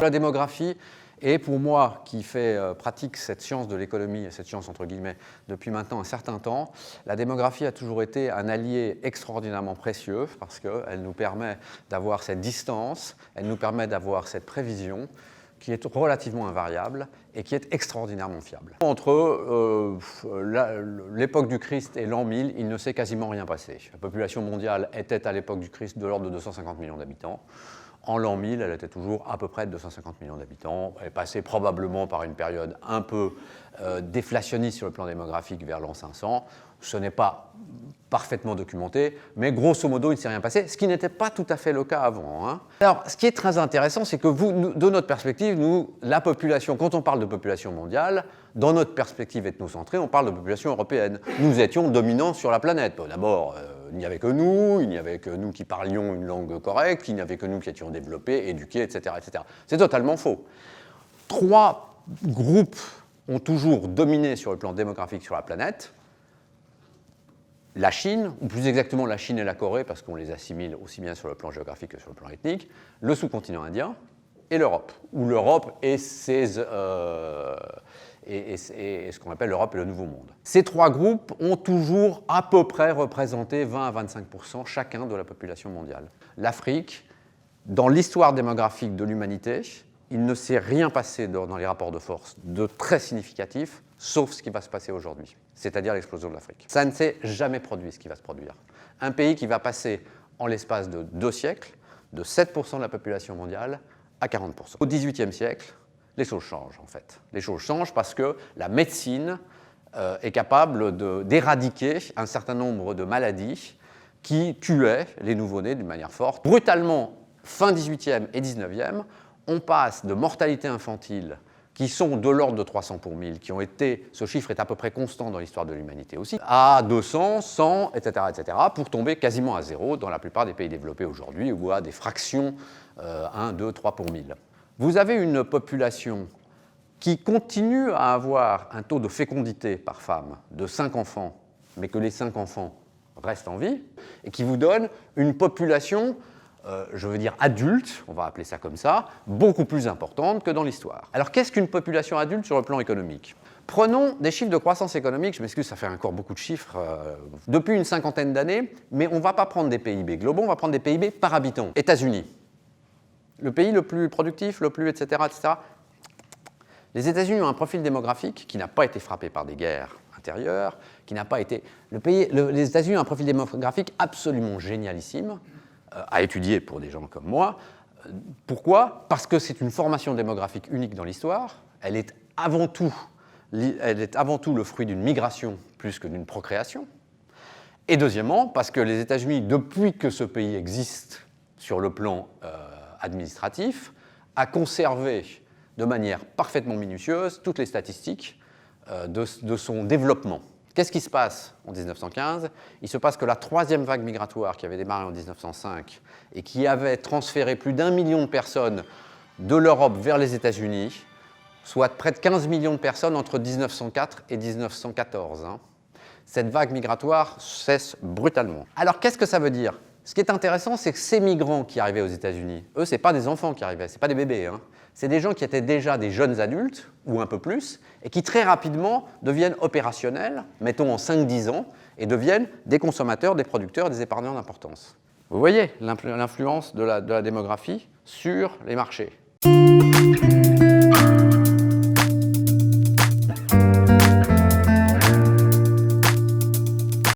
la démographie est, pour moi, qui pratique cette science de l'économie, et cette science entre guillemets, depuis maintenant un certain temps, la démographie a toujours été un allié extraordinairement précieux parce qu'elle nous permet d'avoir cette distance, elle nous permet d'avoir cette prévision qui est relativement invariable et qui est extraordinairement fiable. Entre l'époque du Christ et l'an 1000, il ne s'est quasiment rien passé. La population mondiale était à l'époque du Christ de l'ordre de 250 millions d'habitants. En l'an 1000, elle était toujours à peu près de 250 millions d'habitants. Elle est passée probablement par une période un peu déflationniste sur le plan démographique vers l'an 500. Ce n'est pas parfaitement documenté, mais grosso modo, il ne s'est rien passé, ce qui n'était pas tout à fait le cas avant. Hein. Alors, ce qui est très intéressant, c'est que de notre perspective, la population, quand on parle de population mondiale, dans notre perspective ethnocentrée, on parle de population européenne. Nous étions dominants sur la planète. Bon, d'abord, il n'y avait que nous, il n'y avait que nous qui parlions une langue correcte, il n'y avait que nous qui étions développés, éduqués, etc. etc. C'est totalement faux. 3 groupes ont toujours dominé sur le plan démographique sur la planète. La Chine, ou plus exactement la Chine et la Corée, parce qu'on les assimile aussi bien sur le plan géographique que sur le plan ethnique, le sous-continent indien et l'Europe, ou l'Europe et ce qu'on appelle l'Europe et le Nouveau Monde. Ces 3 groupes ont toujours à peu près représenté 20 à 25% chacun de la population mondiale. L'Afrique, dans l'histoire démographique de l'humanité, il ne s'est rien passé dans les rapports de force de très significatif, sauf ce qui va se passer aujourd'hui, c'est-à-dire l'explosion de l'Afrique. Ça ne s'est jamais produit, ce qui va se produire. Un pays qui va passer, en l'espace de 2 siècles, de 7% de la population mondiale à 40%. Au XVIIIe siècle, les choses changent, en fait. Les choses changent parce que la médecine est capable d'éradiquer un certain nombre de maladies qui tuaient les nouveau-nés d'une manière forte. Brutalement, fin XVIIIe et XIXe, on passe de mortalité infantile qui sont de l'ordre de 300 pour 1000, qui ont été, ce chiffre est à peu près constant dans l'histoire de l'humanité aussi, à 200, 100, etc., pour tomber quasiment à 0 dans la plupart des pays développés aujourd'hui, ou à des fractions 1, 2, 3 pour 1000. Vous avez une population qui continue à avoir un taux de fécondité par femme de 5 enfants, mais que les 5 enfants restent en vie, et qui vous donne une population je veux dire adulte, on va appeler ça comme ça, beaucoup plus importante que dans l'histoire. Alors qu'est-ce qu'une population adulte sur le plan économique ? Prenons des chiffres de croissance économique, je m'excuse, ça fait encore beaucoup de chiffres, depuis une cinquantaine d'années, mais on ne va pas prendre des PIB globaux, on va prendre des PIB par habitant. États-Unis, le pays le plus productif, le plus, etc., etc. Les États-Unis ont un profil démographique qui n'a pas été frappé par des guerres intérieures, qui n'a pas été... les États-Unis ont un profil démographique absolument génialissime, à étudier pour des gens comme moi. Pourquoi ? Parce que c'est une formation démographique unique dans l'histoire. Elle est avant tout le fruit d'une migration plus que d'une procréation. Et deuxièmement, parce que les États-Unis, depuis que ce pays existe sur le plan administratif, a conservé de manière parfaitement minutieuse toutes les statistiques de son développement. Qu'est-ce qui se passe en 1915 ? Il se passe que la 3e vague migratoire qui avait démarré en 1905 et qui avait transféré plus d'1 million de personnes de l'Europe vers les États-Unis, soit près de 15 millions de personnes entre 1904 et 1914. Cette vague migratoire cesse brutalement. Alors qu'est-ce que ça veut dire ? Ce qui est intéressant, c'est que ces migrants qui arrivaient aux États-Unis, eux, ce n'est pas des enfants qui arrivaient, ce n'est pas des bébés. C'est des gens qui étaient déjà des jeunes adultes, ou un peu plus, et qui très rapidement deviennent opérationnels, mettons en 5-10 ans, et deviennent des consommateurs, des producteurs, des épargnants d'importance. Vous voyez l'influence de la démographie sur les marchés.